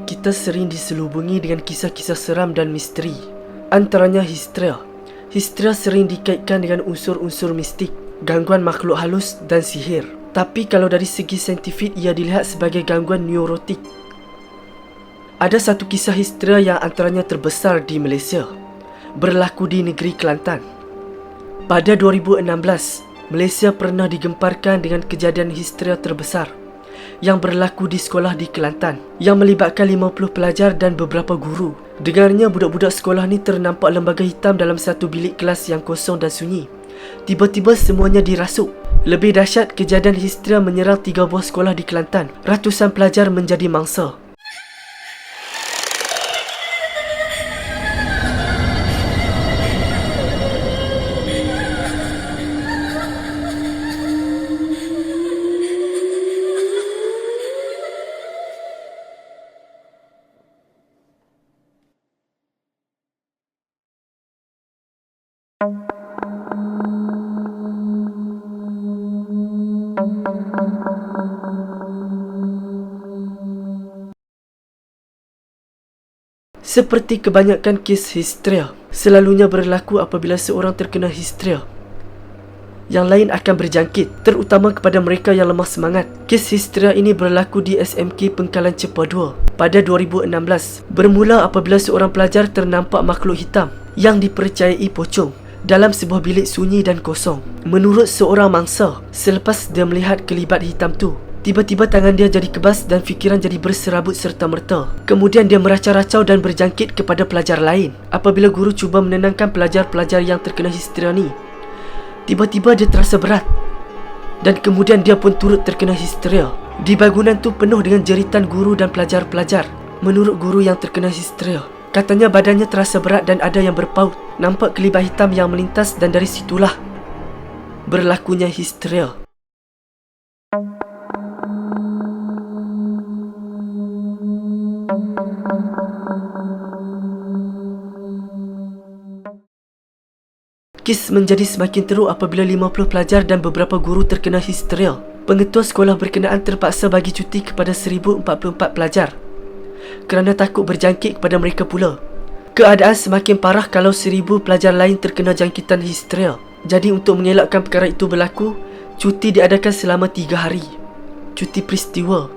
kita sering diselubungi dengan kisah-kisah seram dan misteri. Antaranya histeria. Histeria sering dikaitkan dengan unsur-unsur mistik, gangguan makhluk halus dan sihir. Tapi kalau dari segi saintifik, ia dilihat sebagai gangguan neurotik. Ada satu kisah histeria yang antaranya terbesar di Malaysia, berlaku di negeri Kelantan. Pada 2016, Malaysia pernah digemparkan dengan kejadian histeria terbesar yang berlaku di sekolah di Kelantan, yang melibatkan 50 pelajar dan beberapa guru. Dengarnya budak-budak sekolah ni ternampak lembaga hitam dalam satu bilik kelas yang kosong dan sunyi. Tiba-tiba semuanya dirasuk. Lebih dahsyat, kejadian histeria menyerang 3 buah sekolah di Kelantan. Ratusan pelajar menjadi mangsa. Seperti kebanyakan kes histeria, selalunya berlaku apabila seorang terkena histeria, yang lain akan berjangkit, terutama kepada mereka yang lemah semangat. Kes histeria ini berlaku di SMK Pengkalan Cepa 2 pada 2016. Bermula apabila seorang pelajar ternampak makhluk hitam yang dipercayai pocong dalam sebuah bilik sunyi dan kosong. Menurut seorang mangsa, selepas dia melihat kelibat hitam tu, tiba-tiba tangan dia jadi kebas dan fikiran jadi berserabut serta-merta. Kemudian dia meracau-racau dan berjangkit kepada pelajar lain. Apabila guru cuba menenangkan pelajar-pelajar yang terkena histeria ni, tiba-tiba dia terasa berat dan kemudian dia pun turut terkena histeria. Di bangunan tu penuh dengan jeritan guru dan pelajar-pelajar. Menurut guru yang terkena histeria, katanya badannya terasa berat dan ada yang berpaut. Nampak kelibat hitam yang melintas dan dari situlah berlakunya histeria. Kes menjadi semakin teruk apabila 50 pelajar dan beberapa guru terkena histeria. Pengetua sekolah berkenaan terpaksa bagi cuti kepada 1044 pelajar kerana takut berjangkit kepada mereka pula. Keadaan semakin parah kalau 1000 pelajar lain terkena jangkitan histeria. Jadi untuk mengelakkan perkara itu berlaku, cuti diadakan selama 3 hari. Cuti peristiwa.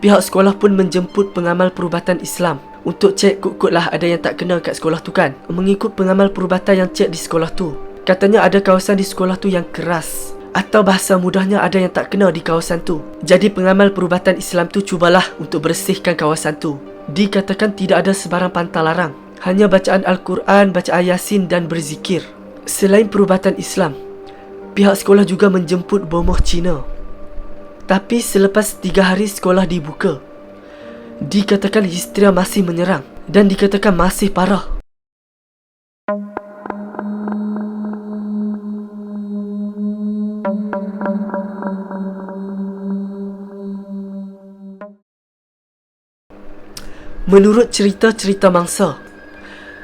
Pihak sekolah pun menjemput pengamal perubatan Islam untuk cek kut-kutlah ada yang tak kena kat sekolah tu kan. Mengikut pengamal perubatan yang cek di sekolah tu, katanya ada kawasan di sekolah tu yang keras, atau bahasa mudahnya ada yang tak kena di kawasan tu. Jadi pengamal perubatan Islam tu cubalah untuk bersihkan kawasan tu. Dikatakan tidak ada sebarang pantang larang, hanya bacaan Al-Quran, bacaan Yasin dan berzikir. Selain perubatan Islam, pihak sekolah juga menjemput bomoh Cina. Tapi selepas 3 hari sekolah dibuka, dikatakan histeria masih menyerang dan dikatakan masih parah. Menurut cerita-cerita mangsa,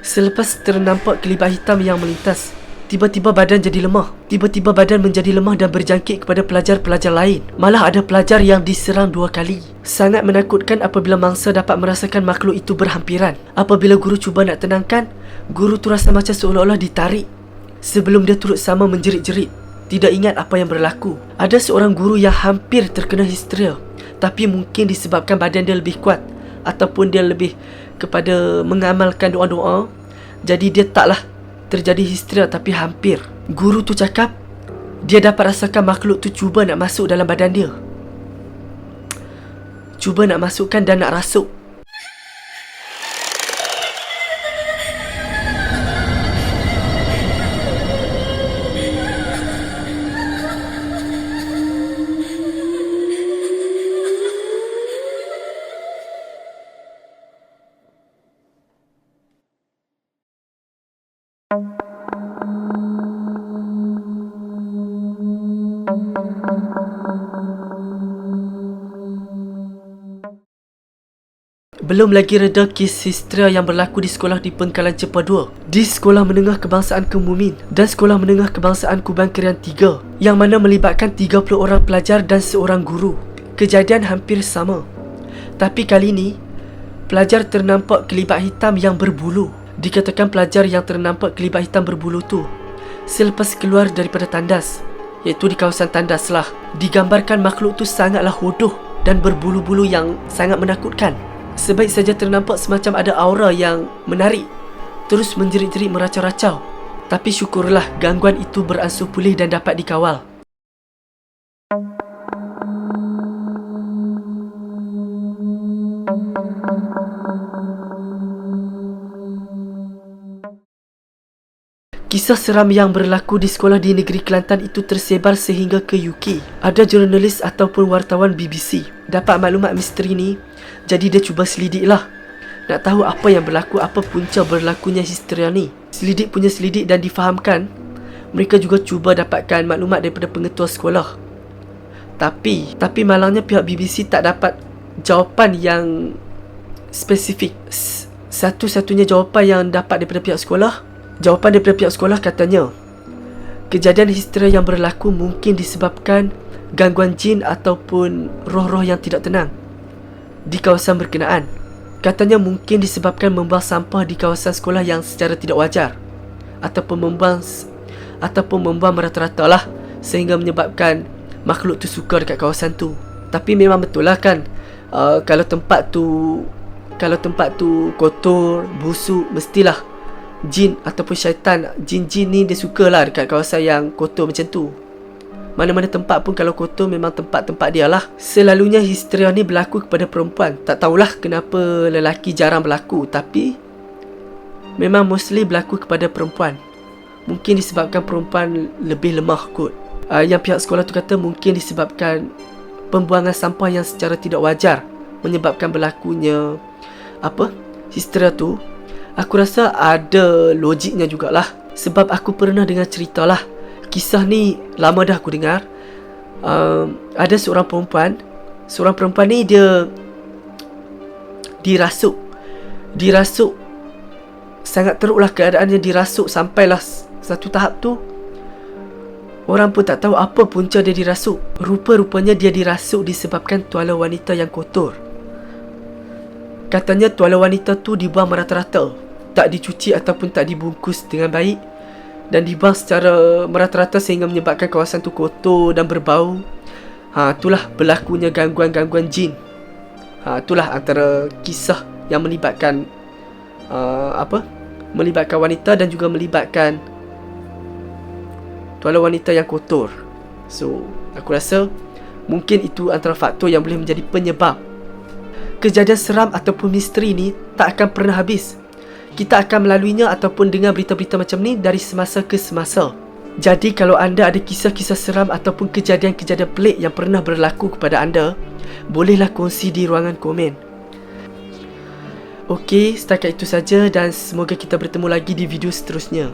selepas ternampak kelibat hitam yang melintas, tiba-tiba badan jadi lemah. Tiba-tiba badan menjadi lemah dan berjangkit kepada pelajar-pelajar lain. Malah ada pelajar yang diserang 2 kali. Sangat menakutkan apabila mangsa dapat merasakan makhluk itu berhampiran. Apabila guru cuba nak tenangkan, guru tu rasa macam seolah-olah ditarik. Sebelum dia turut sama menjerit-jerit, tidak ingat apa yang berlaku. Ada seorang guru yang hampir terkena histeria, tapi mungkin disebabkan badan dia lebih kuat ataupun dia lebih kepada mengamalkan doa-doa, jadi dia taklah terjadi histeria, tapi hampir. Guru tu cakap dia dapat rasakan makhluk tu cuba nak masuk dalam badan dia, cuba nak masukkan dan nak rasuk. Belum lagi reda kes histeria yang berlaku di sekolah di Pengkalan Cepa 2, di Sekolah Menengah Kebangsaan Kemumin dan Sekolah Menengah Kebangsaan Kubang Kerian 3, yang mana melibatkan 30 orang pelajar dan seorang guru. Kejadian hampir sama, tapi kali ini Pelajar ternampak kelibat hitam yang berbulu. Dikatakan pelajar yang ternampak kelibat hitam berbulu tu selepas keluar daripada tandas, iaitu di kawasan tandas lah. Digambarkan makhluk tu sangatlah hodoh dan berbulu-bulu yang sangat menakutkan. Sebaik saja ternampak semacam ada aura yang menarik, terus menjerit-jerit meracau-racau. Tapi syukurlah gangguan itu beransur pulih dan dapat dikawal. Kisah seram yang berlaku di sekolah di negeri Kelantan itu tersebar sehingga ke UK. Ada jurnalis ataupun wartawan BBC dapat maklumat misteri ni, jadi dia cuba selidik lah. Nak tahu apa yang berlaku, apa punca berlakunya histeria ni. Selidik punya selidik dan difahamkan. Mereka juga cuba dapatkan maklumat daripada pengetua sekolah. Tapi malangnya pihak BBC tak dapat jawapan yang spesifik. Satu-satunya jawapan yang dapat daripada pihak sekolah, jawapan daripada pihak sekolah katanya, kejadian histeria yang berlaku mungkin disebabkan gangguan jin ataupun roh-roh yang tidak tenang di kawasan berkenaan. Katanya mungkin disebabkan membuang sampah di kawasan sekolah yang secara tidak wajar, ataupun membuang merata-rata lah, sehingga menyebabkan makhluk tu suka dekat kawasan tu. Tapi memang betul lah kan, kalau tempat tu kotor, busuk, mestilah jin ataupun syaitan, jin-jin ni dia sukalah dekat kawasan yang kotor macam tu. Mana-mana tempat pun kalau kotor memang tempat-tempat dia lah. Selalunya histeria ni berlaku kepada perempuan. Tak tahulah kenapa lelaki jarang berlaku, tapi memang mostly berlaku kepada perempuan. Mungkin disebabkan perempuan lebih lemah kot. Yang pihak sekolah tu kata mungkin disebabkan pembuangan sampah yang secara tidak wajar menyebabkan berlakunya histeria tu. Aku rasa ada logiknya jugalah. Sebab aku pernah dengar cerita lah. Kisah ni lama dah aku dengar. Ada seorang perempuan. Seorang perempuan ni dia dirasuk. Sangat teruklah keadaannya, dirasuk. Sampailah satu tahap tu orang pun tak tahu apa punca dia dirasuk. Rupa-rupanya dia dirasuk disebabkan tuala wanita yang kotor. Katanya tuala wanita tu dibuang merata-rata, tak dicuci ataupun tak dibungkus dengan baik, dan dibuang secara merata-rata sehingga menyebabkan kawasan tu kotor dan berbau. Itulah berlakunya gangguan-gangguan jin. Itulah antara kisah yang melibatkan melibatkan wanita dan juga melibatkan tuala wanita yang kotor. So, aku rasa mungkin itu antara faktor yang boleh menjadi penyebab. Kejadian seram ataupun misteri ni tak akan pernah habis. Kita akan melaluinya ataupun dengar berita-berita macam ni dari semasa ke semasa. Jadi kalau anda ada kisah-kisah seram ataupun kejadian-kejadian pelik yang pernah berlaku kepada anda, bolehlah kongsi di ruangan komen. Okey, setakat itu saja dan semoga kita bertemu lagi di video seterusnya.